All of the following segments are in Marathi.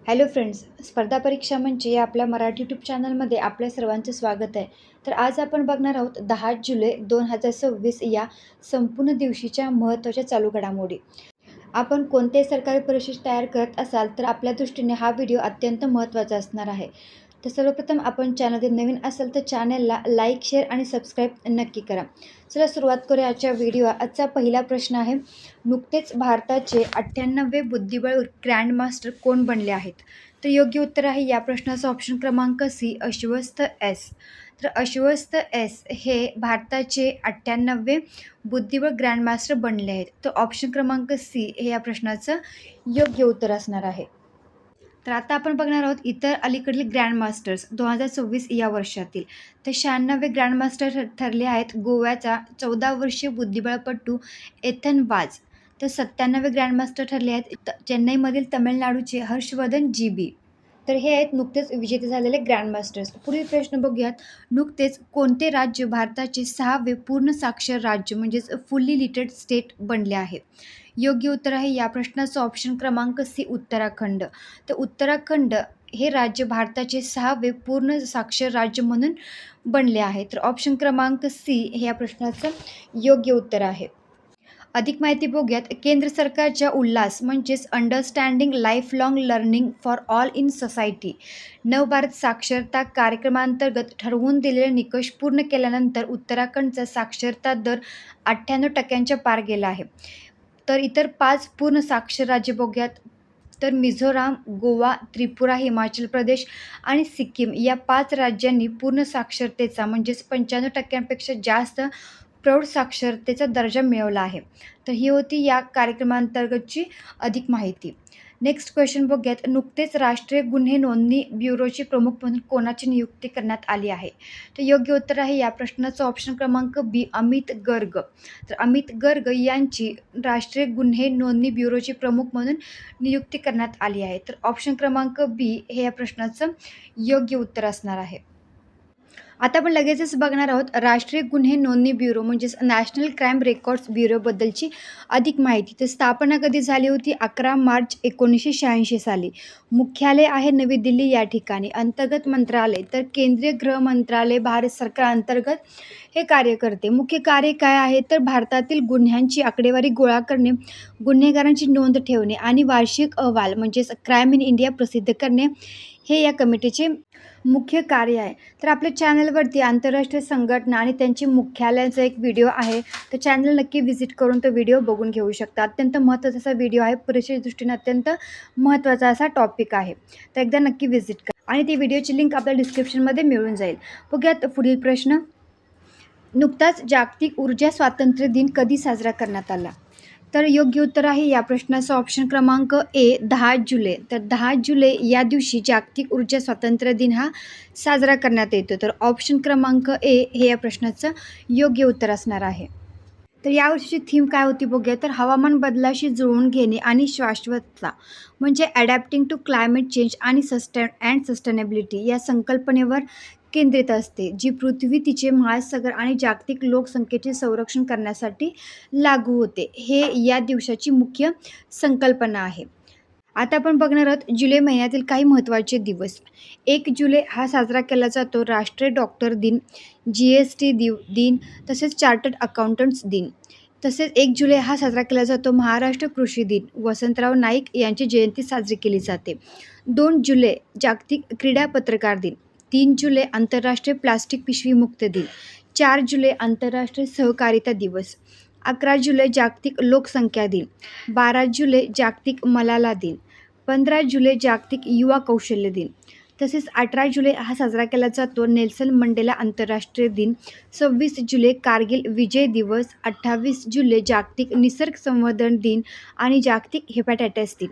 हॅलो फ्रेंड्स, स्पर्धा परीक्षा मंच या आपल्या मराठी यूट्यूब चॅनलमध्ये आपल्या सर्वांचं स्वागत आहे. तर आज आपण बघणार आहोत 10 जुलै 2026 या संपूर्ण दिवशीच्या महत्त्वाच्या चालू घडामोडी. आपण कोणत्याही सरकारी परीक्षा तयार करत असाल तर आपल्या दृष्टीने हा व्हिडिओ अत्यंत महत्त्वाचा असणार आहे. तर सर्वप्रथम आपण चॅनलमध्ये नवीन असाल तर चॅनलला लाईक, शेअर आणि सबस्क्राईब नक्की करा. चला सुरुवात करूया आजच्या व्हिडिओ. आजचा पहिला प्रश्न आहे, नुकतेच भारताचे 98वे बुद्धिबळ ग्रँडमास्टर कोण बनले आहेत? तर योग्य उत्तर आहे या प्रश्नाचा ऑप्शन क्रमांक सी, अश्वस्थ एस. तर अश्वस्थ एस हे भारताचे 98वे बुद्धिबळ ग्रँडमास्टर बनले आहेत. तर ऑप्शन क्रमांक सी हे या प्रश्नाचं योग्य उत्तर असणार आहे. तर आता आपण बघणार आहोत इतर अलीकडील ग्रँडमास्टर्स 2026 या वर्षातील. तर 96वे ग्रँडमास्टर ठरले आहेत गोव्याचा 14 वर्षीय बुद्धिबळपटू एथन वाज. तर 97वे ग्रँडमास्टर ठरले आहेत चेन्नईमधील तमिळनाडूचे हर्षवर्धन जी. तर हे आहेत नुकतेच विजेते झालेले ग्रँडमास्टर्स. पुढील प्रश्न बघूयात, नुकतेच कोणते राज्य भारताचे 6वे पूर्ण साक्षर राज्य म्हणजेच फुल्ली लिटरेट स्टेट बनले आहे? योग्य उत्तर आहे या प्रश्नाचं ऑप्शन क्रमांक सी, उत्तराखंड. तर उत्तराखंड हे राज्य भारताचे 6वे पूर्ण साक्षर राज्य म्हणून बनले आहे. तर ऑप्शन क्रमांक सी हे या प्रश्नाचं योग्य उत्तर आहे. अधिक माहिती बघूयात, केंद्र सरकारच्या उल्हास म्हणजेच understanding lifelong learning for all in society नवभारत साक्षरता कार्यक्रमांतर्गत ठरवून दिलेले निकष पूर्ण केल्यानंतर उत्तराखंडचा साक्षरता दर 98% पार गेला आहे. तर इतर 5 पूर्ण साक्षर राज्य बघूयात, तर मिझोराम, गोवा, त्रिपुरा, हिमाचल प्रदेश आणि सिक्कीम या 5 राज्यांनी पूर्ण साक्षरतेचा म्हणजेच 95% जास्त प्रौढ साक्षरतेचा दर्जा मिळवला आहे. तर ही होती या कार्यक्रमांतर्गतची अधिक माहिती. नेक्स्ट क्वेश्चन बघूयात, नुकतेच राष्ट्रीय गुन्हे नोंदणी ब्युरोचे प्रमुख म्हणून कोणाची नियुक्ती करण्यात आली आहे? तर योग्य उत्तर आहे या प्रश्नाचं ऑप्शन क्रमांक बी, अमित गर्ग. तर अमित गर्ग यांची राष्ट्रीय गुन्हे नोंदणी ब्युरोचे प्रमुख म्हणून नियुक्ती करण्यात आली आहे. तर ऑप्शन क्रमांक बी हे या प्रश्नाचं योग्य उत्तर असणार आहे. आता आपण लगेचच बघणार आहोत राष्ट्रीय गुन्हे नोंदणी ब्युरो म्हणजेच नॅशनल क्राईम रेकॉर्ड्स ब्युरोबद्दलची अधिक माहिती. तर स्थापना कधी झाली होती? 11 मार्च 1986 साली. मुख्यालय आहे नवी दिल्ली या ठिकाणी. अंतर्गत मंत्रालय तर केंद्रीय गृह मंत्रालय भारत सरकार अंतर्गत हे कार्य करते. मुख्य कार्य काय आहे? तर भारतातील गुन्ह्यांची आकडेवारी गोळा करणे, गुन्हेगारांची नोंद ठेवणे आणि वार्षिक अहवाल म्हणजेच क्राईम इन इंडिया प्रसिद्ध करणे हे या कमिटीचे मुख्य कार्य आहे. तर आपल्या चॅनलवरती आंतरराष्ट्रीय संघटना आणि त्यांची मुख्यालयाचा एक व्हिडिओ आहे. तर चॅनल नक्की व्हिजिट करून तो व्हिडिओ बघून घेऊ शकता. अत्यंत महत्त्वाचा असा व्हिडिओ आहे. परीक्षेच्या दृष्टीने अत्यंत महत्त्वाचा असा टॉपिक आहे. तर एकदा नक्की व्हिजिट करा आणि ती व्हिडिओची लिंक आपल्या डिस्क्रिप्शनमध्ये मिळून जाईल. बघूयात पुढील प्रश्न, नुकताच जागतिक ऊर्जा स्वातंत्र्य दिन कधी साजरा करण्यात आला? तर योग्य उत्तर आहे या प्रश्नाचा ऑप्शन क्रमांक ए, 10 जुलै. तर 10 जुलै या दिवशी जागतिक ऊर्जा स्वातंत्र्य दिन हा साजरा करण्यात येतो. तर ऑप्शन क्रमांक ए हे या प्रश्नाचं योग्य उत्तर असणार आहे. तर यावर्षीची थीम काय होती बघूया, तर हवामान बदलाशी जुळवून घेणे आणि शाश्वतता म्हणजे ॲडॅप्टिंग टू क्लायमेट चेंज आणि सस्टेनेबिलिटी या संकल्पनेवर केंद्रित असते, जी पृथ्वी, तिचे महासागर आणि जागतिक लोकसंख्येचे संरक्षण करण्यासाठी लागू होते. हे या दिवसाची मुख्य संकल्पना आहे. आता आपण बघणार आहोत जुलै महिन्यातील काही महत्त्वाचे दिवस. 1 जुलै हा साजरा केला जातो राष्ट्रीय डॉक्टर दिन, GST दिन, तसेच चार्टर्ड अकाउंटंट्स दिन. तसेच 1 जुलै हा साजरा केला जातो महाराष्ट्र कृषी दिन, वसंतराव नाईक यांची जयंती साजरी केली जाते. 2 जुलै जागतिक क्रीडा पत्रकार दिन. 3 जुलै आंतरराष्ट्रीय प्लास्टिक पिशवी मुक्त दिन. 4 जुलै आंतरराष्ट्रीय सहकारिता दिवस. 11 जुलै जागतिक लोकसंख्या दिन. 12 जुलै जागतिक मलाला दिन. 15 जुलै जागतिक युवा कौशल्य दिन. तसेच 18 जुलै हा साजरा केला जातो नेल्सन मंडेला आंतरराष्ट्रीय दिन. 26 जुलै कारगिल विजय दिवस. 28 जुलै जागतिक निसर्ग संवर्धन दिन आणि जागतिक हेपॅटायटिस दिन.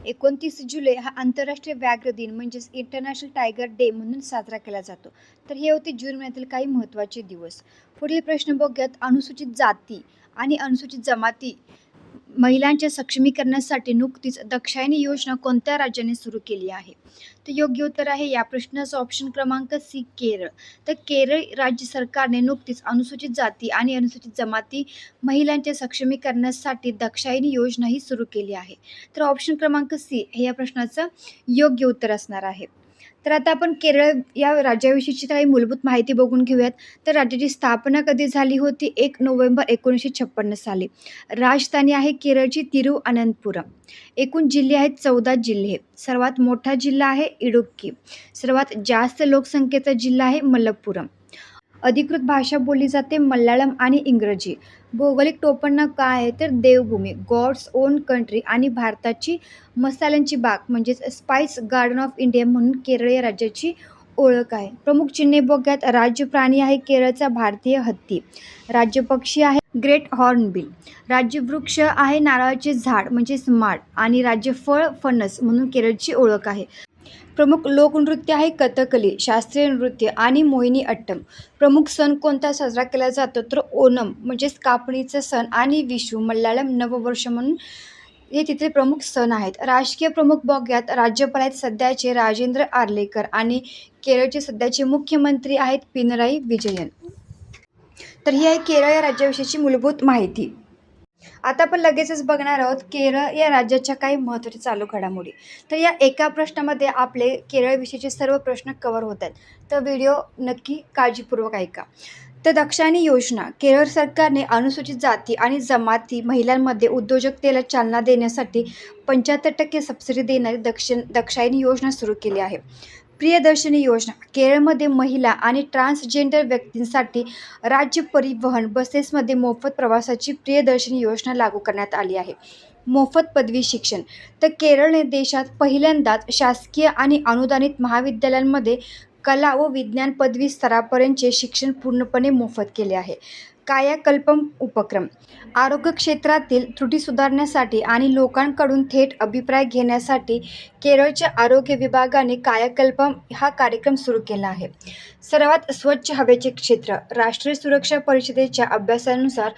29 जुलै हा आंतरराष्ट्रीय व्याघ्र दिन म्हणजेच इंटरनॅशनल टायगर डे म्हणून साजरा केला जातो. तर हे होते जून महिन्यातील काही महत्त्वाचे दिवस. पुढील प्रश्न बघूयात, अनुसूचित जाती आणि अनुसूचित जमाती महिलांच्या सक्षमीकरणासाठी नुकतीच दाक्षायणी योजना कोणत्या राज्याने सुरू केली आहे? तर योग्य उत्तर आहे या प्रश्नाचं ऑप्शन क्रमांक सी, केरळ. तर केरळ राज्य सरकारने नुकतीच अनुसूचित जाती आणि अनुसूचित जमाती महिलांच्या सक्षमीकरणासाठी दाक्षायणी योजना ही सुरू केली आहे. तर ऑप्शन क्रमांक सी हे या प्रश्नाचं योग्य उत्तर असणार आहे. तर आता आपण केरळ या राज्याविषयीची काही मूलभूत माहिती बघून घेऊयात. तर राज्याची स्थापना कधी झाली होती? 1 नोव्हेंबर 1956 साली. राजधानी आहे केरळची तिरुअनंतपुरम. एकूण जिल्हे आहेत 14 जिल्हे. सर्वात मोठा जिल्हा आहे इडुक्की. सर्वात जास्त लोकसंख्येचा जिल्हा आहे मलप्पुरम. अधिकृत भाषा बोलली जाते मल्याळम आणि इंग्रजी. भौगोलिक टोपणनाव काय आहे? तर देवभूमी, गॉड्स ओन कंट्री आणि भारताची मसाल्यांची बाग म्हणजेच स्पाइस गार्डन ऑफ इंडिया म्हणून केरळ या राज्याची ओळख आहे. प्रमुख चिन्हे बघूयात. राज्य प्राणी आहे केरळचा भारतीय हत्ती. राज्य पक्षी आहे ग्रेट हॉर्नबिल. राज्य वृक्ष आहे नारळाचे झाड म्हणजेच माड आणि राज्य फळ फणस म्हणून केरळची ओळख आहे. प्रमुख लोकनृत्य आहे कथकली, शास्त्रीय नृत्य आणि मोहिनी अट्टम. प्रमुख सण कोणता साजरा केला जातो? तर ओणम म्हणजेच कापणीचा सण आणि विशू मल्याळम नववर्ष म्हणून हे तिथे प्रमुख सण आहेत. राजकीय प्रमुख बघूयात. राज्यपाल आहेत सध्याचे राजेंद्र आर्लेकर आणि केरळचे सध्याचे मुख्यमंत्री आहेत पिनराई विजयन. तर ही आहे केरळ या राज्याविषयीची मूलभूत माहिती. आता आपण लगेचच बघणार आहोत केरळ या राज्याच्या काही महत्त्वाच्या चालू घडामोडी. तर या एका प्रश्नामध्ये आपले केरळविषयीचे सर्व प्रश्न कव्हर होत आहेत. तर व्हिडिओ नक्की काळजीपूर्वक ऐका. तर दाक्षायणी योजना. केरळ सरकारने अनुसूचित जाती आणि जमाती महिलांमध्ये उद्योजकतेला चालना देण्यासाठी 75% सबसिडी देणारी दाक्षायणी योजना सुरू केली आहे. प्रियदर्शनी योजना. केरळमध्ये महिला आणि ट्रान्सजेंडर व्यक्तींसाठी राज्य परिवहन बसेसमध्ये मोफत प्रवासाची प्रियदर्शनी योजना लागू करण्यात आली आहे. मोफत पदवी शिक्षण. तर केरळने देशात पहिल्यांदाच शासकीय आणि अनुदानित महाविद्यालयांमध्ये कला व विज्ञान पदवी स्तरापर्यंतचे शिक्षण पूर्णपणे मोफत केले आहे. कायाकल्पम उपक्रम. आरोग्य क्षेत्रातील त्रुटी सुधारण्यासाठी आणि लोकांकडून थेट अभिप्राय घेण्यासाठी केरळच्या आरोग्य विभागाने कायाकल्पम हा कार्यक्रम सुरू केला आहे. सर्वात स्वच्छ हवेचे क्षेत्र. राष्ट्रीय सुरक्षा परिषदेच्या अभ्यासानुसार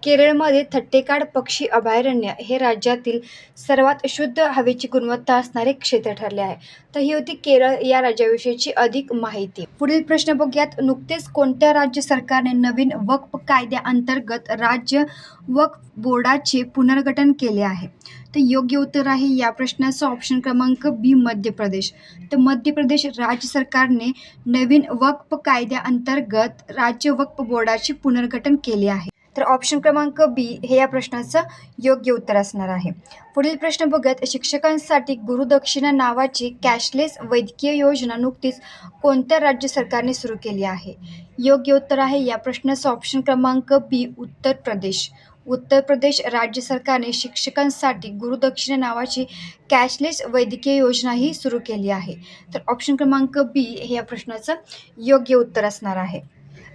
केरळमध्ये थट्टेकाड पक्षी अभयारण्य हे राज्यातील सर्वात शुद्ध हवेची गुणवत्ता असणारे क्षेत्र ठरले आहे. तर ही होती केरळ या राज्याविषयीची अधिक माहिती. पुढील प्रश्न बघूयात. नुकतेच कोणत्या राज्य सरकारने नवीन वक्फ कायद्याअंतर्गत राज्य वक्फ बोर्डाचे पुनर्गठन केले आहे? तर योग्य उत्तर आहे या प्रश्नाचं ऑप्शन क्रमांक बी, मध्य प्रदेश. तर मध्य प्रदेश राज्य सरकारने नवीन वक्फ कायद्याअंतर्गत राज्य वक्फ बोर्डाचे पुनर्गठन केले आहे. तर ऑप्शन क्रमांक बी हे या प्रश्नाचं योग्य उत्तर असणार आहे. पुढील प्रश्न बघत. शिक्षकांसाठी गुरुदक्षिणा नावाची कॅशलेस वैद्यकीय योजना नुकतीच कोणत्या राज्य सरकारने सुरू केली आहे? योग्य उत्तर आहे या प्रश्नाचं ऑप्शन क्रमांक बी, उत्तर प्रदेश. उत्तर प्रदेश राज्य सरकारने शिक्षकांसाठी गुरुदक्षिणा नावाची कॅशलेस वैद्यकीय योजना ही सुरू केली आहे. तर ऑप्शन क्रमांक बी हे या प्रश्नाचं योग्य उत्तर असणार आहे.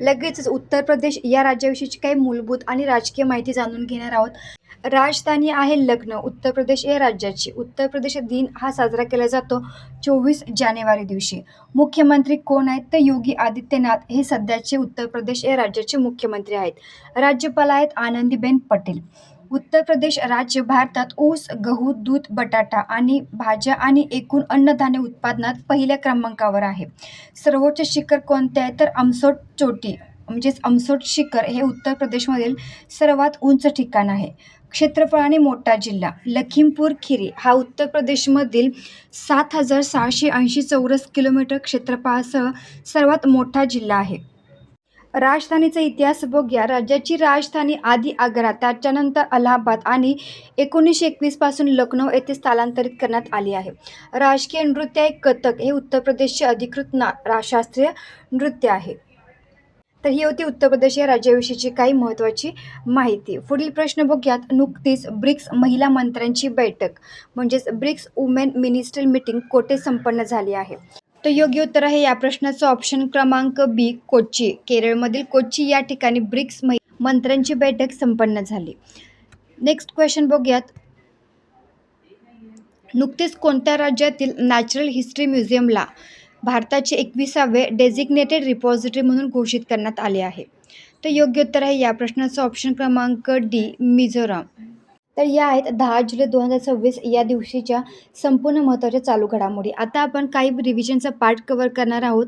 लगेचच उत्तर प्रदेश या राज्याविषयीची काही मूलभूत आणि राजकीय माहिती जाणून घेणार आहोत. राजधानी आहे लखनौ उत्तर प्रदेश या राज्याची. उत्तर प्रदेश दिन हा साजरा केला जातो 24 जानेवारी दिवशी. मुख्यमंत्री कोण आहेत? तर योगी आदित्यनाथ हे सध्याचे उत्तर प्रदेश या राज्याचे मुख्यमंत्री आहेत. राज्यपाल आहेत आनंदीबेन पटेल. उत्तर प्रदेश राज्य भारतात ऊस, गहू, दूध, बटाटा आणि भाज्या आणि एकूण अन्नधान्य उत्पादनात पहिल्या क्रमांकावर आहे. सर्वोच्च शिखर कोणते आहे? तर अमसोट चोटी म्हणजेच अमसोट शिखर हे उत्तर प्रदेशमधील सर्वात उंच ठिकाण आहे. क्षेत्रफळ आणि मोठा जिल्हा. लखीमपूर खीरी हा उत्तर प्रदेशमधील 7,680 चौरस किलोमीटर क्षेत्रफळासह सर्वात मोठा जिल्हा आहे. राजधानीचा इतिहास बघूया. राज्याची राजधानी आधी आग्रा, त्याच्यानंतर अलाहाबाद आणि 1921 पासून लखनौ येथे स्थलांतरित करण्यात आली आहे. राजकीय नृत्य आहे कथक हे उत्तर प्रदेशचे अधिकृत शास्त्रीय नृत्य आहे. तर ही होती उत्तर प्रदेश या राज्याविषयीची काही महत्त्वाची माहिती. पुढील प्रश्न बघूयात. नुकतीच ब्रिक्स महिला मंत्र्यांची बैठक म्हणजेच ब्रिक्स वुमेन मिनिस्टर मीटिंग कोठे संपन्न झाली आहे? तर योग्य उत्तर आहे या प्रश्नाचं ऑप्शन क्रमांक बी, कोच्ची. केरळमधील कोच्ची या ठिकाणी ब्रिक्स मंत्र्यांची बैठक संपन्न झाली. नेक्स्ट क्वेश्चन बघूयात. नुकतेच कोणत्या राज्यातील नॅचरल हिस्ट्री म्युझियमला भारताचे 21वे डेझिग्नेटेड रिपॉझिटरी म्हणून घोषित करण्यात आले आहे? तर योग्य उत्तर आहे या प्रश्नाचं ऑप्शन क्रमांक डी, मिझोराम. तर या आहेत 10 जुलै 2026 या दिवशीच्या संपूर्ण महत्त्वाच्या चालू घडामोडी. आता आपण काही रिव्हिजनचा पार्ट कव्हर करणार आहोत.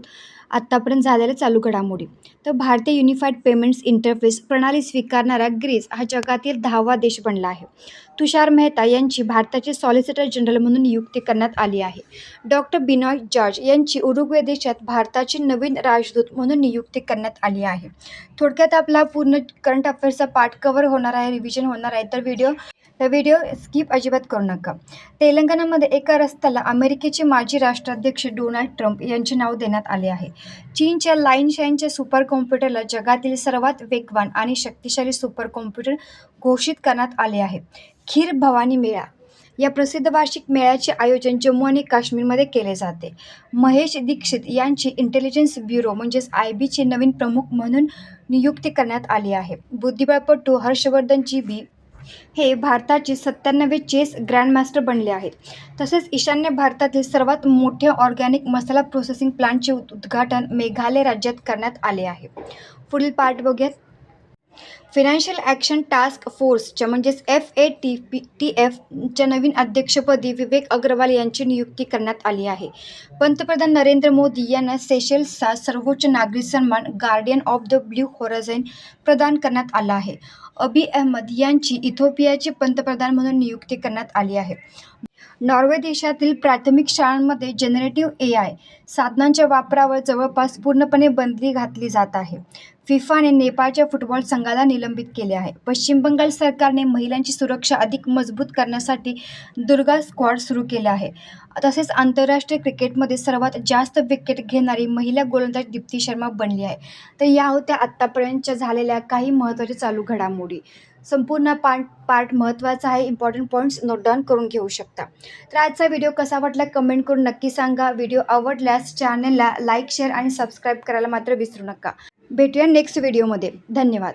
आत्तापर्यंत झालेल्या चालू घडामोडी. तर भारतीय युनिफाईड पेमेंट्स इंटरफेस प्रणाली स्वीकारणारा ग्रीस हा जगातील 10वा देश बनला आहे. तुषार मेहता यांची भारताचे सॉलिसिटर जनरल म्हणून नियुक्ती करण्यात आली आहे. डॉक्टर बिनॉय जॉर्ज यांची उरुग्वे देशात भारताचे नवीन राजदूत म्हणून नियुक्ती करण्यात आली आहे. थोडक्यात आपला पूर्ण करंट अफेअर्सचा पार्ट कव्हर होणार आहे, रिव्हिजन होणार आहे. तर व्हिडिओ स्किप अजिबात करू नका. तेलंगणामध्ये एका रस्त्याला अमेरिकेचे माजी राष्ट्राध्यक्ष डोनाल्ड ट्रम्प यांचे नाव देण्यात आले आहे. चीनच्या लाइनशाईनच्या सुपर कॉम्प्युटरला जगातील सर्वात वेगवान आणि शक्तिशाली सुपर कॉम्प्युटर घोषित करण्यात आले आहे. खीर भवानी मेळा या प्रसिद्ध वार्षिक मेळ्याचे आयोजन जम्मू आणि काश्मीरमध्ये केले जाते. महेश दीक्षित यांची इंटेलिजन्स ब्युरो IB चे नवीन प्रमुख म्हणून नियुक्ती करण्यात आली आहे. बुद्धिबळपटू हर्षवर्धन जी.बी. हे भारताचे 97वे चेस ग्रँडमास्टर बनले आहेत. तसेच ईशान्य भारतातील सर्वात मोठ्या ऑर्गॅनिक मसाला प्रोसेसिंग प्लांटचे उद्घाटन मेघालय राज्यात करण्यात आले आहे. पुढील पार्ट बघूयात. फायनान्शियल ॲक्शन टास्क फोर्सच्या FATF नवीन अध्यक्षपदी विवेक अग्रवाल यांची नियुक्ती करण्यात आली आहे. पंतप्रधान नरेंद्र मोदी यांना सेशेल्सचा सर्वोच्च नागरी सन्मान guardian of the blue horizon प्रदान करण्यात आला आहे. अबी अहमद यांची इथिओपियाचे पंतप्रधान म्हणून नियुक्ती करण्यात आली आहे. नॉर्वे देशातील प्राथमिक शाळांमध्ये जनरेटिव्ह AI साधनांच्या वापरावर जवळपास पूर्णपणे बंदी घातली जात आहे. फिफाने नेपाळच्या फुटबॉल संघाला निलंबित केले आहे. पश्चिम बंगाल सरकारने महिलांची सुरक्षा अधिक मजबूत करण्यासाठी दुर्गा स्क्वॉड सुरू केला आहे. तसेच आंतरराष्ट्रीय क्रिकेटमध्ये सर्वात जास्त विकेट घेणारी महिला गोलंदाज दीप्ती शर्मा बनली आहे. तर या होत्या आत्तापर्यंतच्या झालेल्या काही महत्त्वाच्या चालू घडामोडी. संपूर्ण पार्ट महत्त्वाचा आहे. इम्पॉर्टंट पॉईंट्स नोट डाऊन करून घेऊ शकता. तर आजचा व्हिडिओ कसा वाटला कमेंट करून नक्की सांगा. व्हिडिओ आवडल्यास चॅनलला लाईक, शेअर आणि सबस्क्राईब करायला मात्र विसरू नका. भेटूया नेक्स्ट व्हिडिओमध्ये. धन्यवाद.